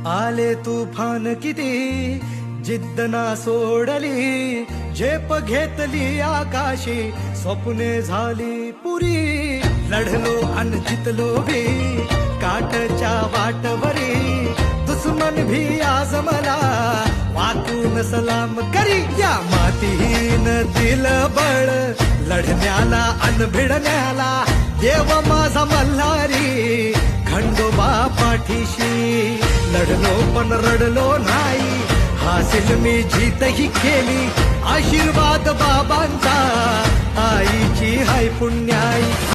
आले तुफान किती जिद्द ना सोडली, झेप घेतली आकाशी, स्वप्ने झाली पुरी. लढलो अन जितलो भी काटच्या वाटवरी, दुश्मन भी आज मला वाकून सलाम करी. या मातीन दिल बळ लढण्याला अन भिडण्याला, देव माझा मल्हारी खंडोबा पाठीशी. लढलो पण रडलो नाही, हासिल मी जीतही केली, आशीर्वाद बाबांचा आईची हाय पुण्याई.